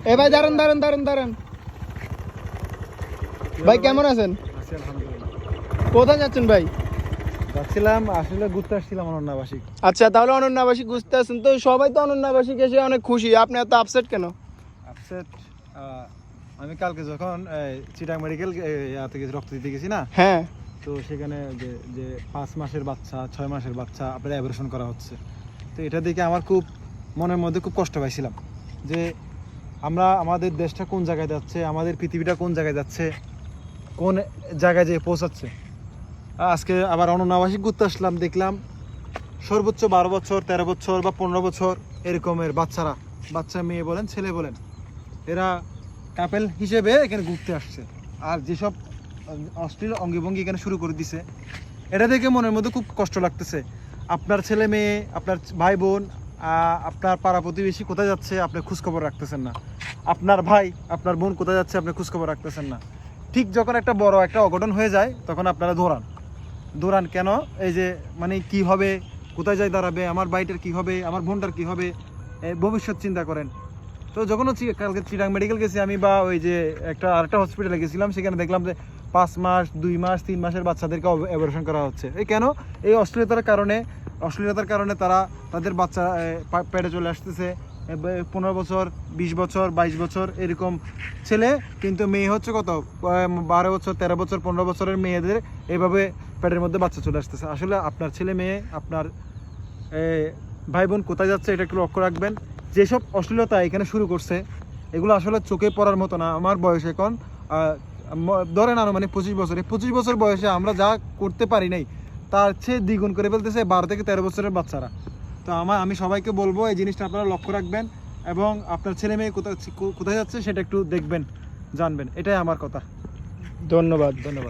এ ভাই দাঁড়ান দাঁড়ান দাঁড়ান দাঁড়ান ভাই কেমন আছেন? কোথায় যাচ্ছেন ভাই? যাচ্ছিলাম আসলে ঘুরতে আসছিলাম অনন্যাবাসিক। আচ্ছা, তাহলে অনন্যাবাসী ঘুরতে আসছেন তো, সবাই তো অনন্যাবাসী এসে অনেক খুশি, আপনি এত আপসেট কেন? আপসেট, আমি কালকে যখন চিটাং মেডিকেল থেকে রক্ত দিতে গেছি না, হ্যাঁ, তো সেখানে যে যে 5 মাসের বাচ্চা 6 মাসের বাচ্চা আপনার অ্যাবরেশন করা হচ্ছে, তো এটা দেখে আমার খুব মনের মধ্যে খুব কষ্ট পাইছিলাম যে আমরা আমাদের দেশটা কোন জায়গায় যাচ্ছে, আমাদের পৃথিবীটা কোন জায়গায় যাচ্ছে, কোন জায়গায় যেয়ে পৌঁছাচ্ছে। আজকে আবার অনন্যাবাসিক ঘুরতে আসলাম, দেখলাম সর্বোচ্চ 12 বছর 13 বছর বা 15 বছর এরকমের বাচ্চারা, বাচ্চা মেয়ে বলেন ছেলে বলেন, এরা কাপেল হিসেবে এখানে ঘুরতে আসছে। আর যেসব অশ্লীল অঙ্গিভঙ্গি এখানে শুরু করে দিছে, এটা দেখে মনের মধ্যে খুব কষ্ট লাগতেছে। আপনার ছেলে মেয়ে, আপনার ভাই বোন, আপনার পাড়া প্রতিবেশী কোথায় যাচ্ছে আপনি খোঁজখবর রাখতেছেন না, আপনার ভাই আপনার বোন কোথায় যাচ্ছে আপনি খোঁজখবর রাখতেছেন না। ঠিক যখন একটা বড় একটা অঘটন হয়ে যায় তখন আপনারা দৌড়ান কেন? এই যে মানে কি হবে, কোথায় যাই দাঁড়াবে, আমার ভাইটার কি হবে, আমার বোনটার কি হবে, ভবিষ্যৎ চিন্তা করেন। তো যখন কালকে চিটাং মেডিকেল গেছি আমি, বা ওই যে আরেকটা হসপিটালে গেছিলাম, সেখানে দেখলাম যে 5 মাস 2 মাস 3 মাসের বাচ্চাদেরকে অপারেশন করা হচ্ছে। এই কেন? এই অশ্লীলতার কারণে তারা তাদের বাচ্চা পেটে চলে আসতেছে। 15 বছর 20 বছর 22 বছর এরকম ছেলে, কিন্তু মেয়ে হচ্ছে কত 12 বছর 13 বছর 15 বছরের মেয়েদের এইভাবে পেটের মধ্যে বাচ্চা চলে আসতেছে। আসলে আপনার ছেলে মেয়ে, আপনার ভাই বোন কোথায় যাচ্ছে এটা একটু লক্ষ্য রাখবেন। যেসব অশ্লীলতা এখানে শুরু করছে এগুলো আসলে চোখে পড়ার মতো না। আমার বয়স এখন ধরেন আরো মানে 25 বছর, এই 25 বছর বয়সে আমরা যা করতে পারি নাই তার চেয়ে দ্বিগুণ করে ফেলতেছে 12 থেকে 13 বছরের বাচ্চারা। তো আমি সবাইকে বলবো এই জিনিসটা আপনারা লক্ষ্য রাখবেন এবং আপনার ছেলে মেয়ে কোথায় যাচ্ছে সেটা একটু দেখবেন, জানবেন। এটাই আমার কথা। ধন্যবাদ। ধন্যবাদ।